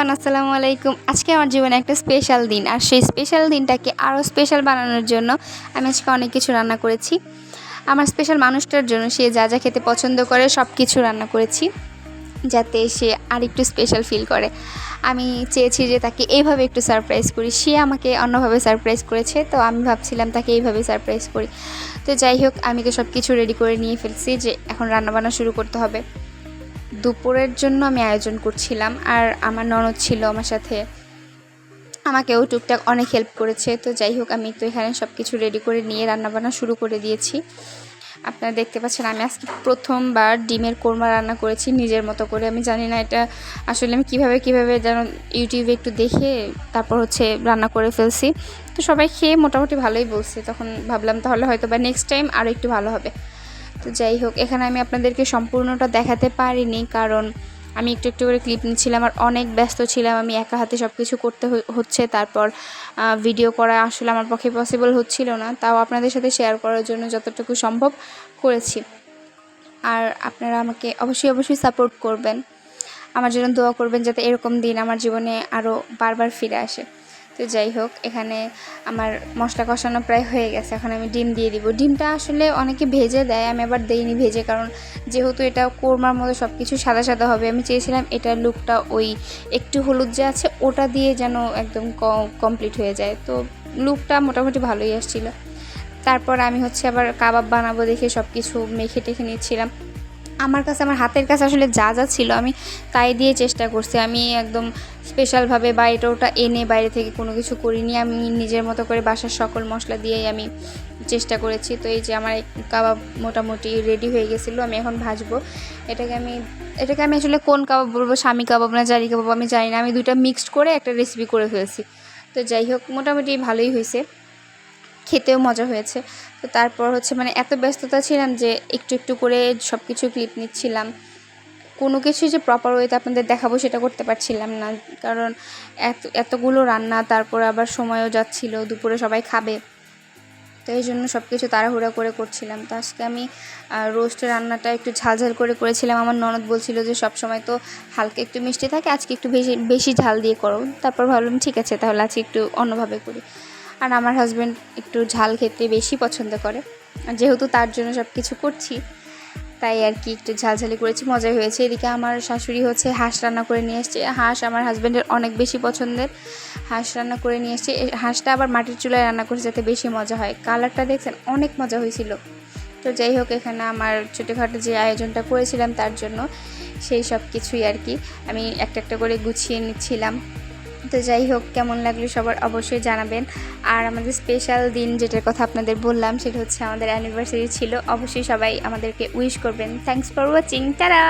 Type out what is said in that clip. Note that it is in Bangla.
এভরিওয়ান, আসসালামু আলাইকুম। আজকে আমার জীবনে একটা স্পেশাল দিন, আর সেই স্পেশাল দিনটাকে আরও স্পেশাল বানানোর জন্য আমি আজকে অনেক কিছু রান্না করেছি। আমার স্পেশাল মানুষটার জন্য সে যা যা খেতে পছন্দ করে সব কিছু রান্না করেছি, যাতে সে আর একটু স্পেশাল ফিল করে। আমি চেয়েছি যে তাকে এইভাবে একটু সারপ্রাইজ করি। সে আমাকে অন্যভাবে সারপ্রাইজ করেছে, তো আমি ভাবছিলাম তাকে এইভাবে সারপ্রাইজ করি। তো যাই হোক, আমি তো সব কিছু রেডি করে নিয়ে ফেলছি যে এখন রান্নাবান্না শুরু করতে হবে। দুপুরের জন্য আমি আয়োজন করছিলাম, আর আমার ননদ ছিল আমার সাথে, আমাকেও টুকটাক অনেক হেল্প করেছে। তো যাই হোক, আমি তো এখানে সব কিছু রেডি করে নিয়ে রান্নাবান্না শুরু করে দিয়েছি। আপনারা দেখতে পাচ্ছেন আমি আজকে প্রথমবার ডিমের কোরমা রান্না করেছি নিজের মতো করে। আমি জানি না এটা আসলে আমি কীভাবে যেন ইউটিউবে একটু দেখে তারপর রান্না করে ফেলছি। তো সবাই খেয়ে মোটামুটি ভালোই বলছে, তখন ভাবলাম তাহলে হয়তো বা নেক্সট টাইম আরও একটু ভালো হবে। তো যাই হোক, এখানে আমি আপনাদেরকে সম্পূর্ণটা দেখাতে পারিনি, কারণ আমি একটু একটু করে ক্লিপ নিচ্ছিলাম আর অনেক ব্যস্ত ছিলাম। আমি একা হাতে সব কিছু করতে হচ্ছে, তারপর ভিডিও করা আসলে আমার পক্ষে পসিবল হচ্ছিল না, তাও আপনাদের সাথে শেয়ার করার জন্য যতটুকু সম্ভব করেছি। আর আপনারা আমাকে অবশ্যই সাপোর্ট করবেন, আমার জন্য দোয়া করবেন যাতে এরকম দিন আমার জীবনে আরও বারবার ফিরে আসে। তো যাই হোক, এখানে আমার মশলা কষানো প্রায় হয়ে গেছে। এখন আমি ডিম দিয়ে দিব। ডিমটা আসলে অনেকে ভেজে দেয়, আমি আবার দেইনি ভেজে, কারণ যেহেতু এটা কোরমার মধ্যে সব কিছু সাদা সাদা হবে, আমি চেয়েছিলাম এটার লুকটা ওই একটু হলুদ যে আছে ওটা দিয়ে যেন একদম কমপ্লিট হয়ে যায়। তো লুকটা মোটামুটি ভালোই আসছিল। তারপর আমি আবার কাবাব বানাবো দেখে সব কিছু মেখে টেখে নিচ্ছিলাম। আমার হাতের কাছে আসলে যা যা ছিল আমি তাই দিয়ে চেষ্টা করছি। আমি একদম স্পেশালভাবে বা এটা ওটা এনে বাইরে থেকে কোনো কিছু করিনি। আমি নিজের মতো করে বাসার সকল মশলা দিয়েই আমি চেষ্টা করেছি। তো এই যে আমার কাবাব মোটামুটি রেডি হয়ে গেছিলো, আমি এখন ভাজবো। এটাকে আমি আসলে কোন কাবাব বলবো, স্বামী কাবাব না জারি কাবাব আমি জানি না। আমি দুইটা মিক্সড করে একটা রেসিপি করে ফেলছি। তো যাই হোক, মোটামুটি ভালোই হয়েছে, খেতেও মজা হয়েছে। তো তারপর এত ব্যস্ততা ছিলাম যে একটু একটু করে সব কিছু ক্লিপ নিচ্ছিলাম। কোনো কিছু যে প্রপার ওয়েতে আপনাদের দেখাবো সেটা করতে পারছিলাম না, কারণ এতগুলো রান্না, তারপর আবার সময়ও যাচ্ছিল, দুপুরে সবাই খাবে। তো এই জন্য সব কিছু তাড়াহুড়া করে করছিলাম। তো আজকে আমি রোস্টের রান্নাটা একটু ঝালঝাল করে করেছিলাম। আমার ননদ বলছিল যে সব সময় তো হালকা একটু মিষ্টি থাকে, আজকে একটু বেশি ঝাল দিয়ে করো। তারপর ভাবলাম ঠিক আছে, তাহলে আজকে একটু অন্যভাবে করি। আর আমার হাজব্যান্ড একটু ঝাল খেতে বেশি পছন্দ করে, আর যেহেতু তার জন্য সব কিছু করছি তাই আর কি একটু ঝালঝালি করেছি, মজাই হয়েছে। এদিকে আমার শাশুড়ি হাঁস রান্না করে নিয়ে এসছে। হাঁস আমার হাজব্যান্ডের অনেক বেশি পছন্দের, হাঁস রান্না করে নিয়ে এসছে। হাঁসটা আবার মাটির চুলায় রান্না করছে যাতে বেশি মজা হয়। কালারটা দেখছেন, অনেক মজা হয়েছিল। তো যাই হোক, এখানে আমার ছোটোখাটো যে আয়োজনটা করেছিলাম তার জন্য সেই সব কিছুই আর কি আমি একটা একটা করে গুছিয়ে নিচ্ছিলাম। তো যাই হোক, কেমন লাগলো সবার অবশ্যই জানাবেন। আর আমাদের স্পেশাল দিন যেটার কথা আপনাদের বললাম সেটা আমাদের অ্যানিভার্সারি ছিল। অবশ্যই সবাই আমাদেরকে উইশ করবেন। Thanks for watching, tata.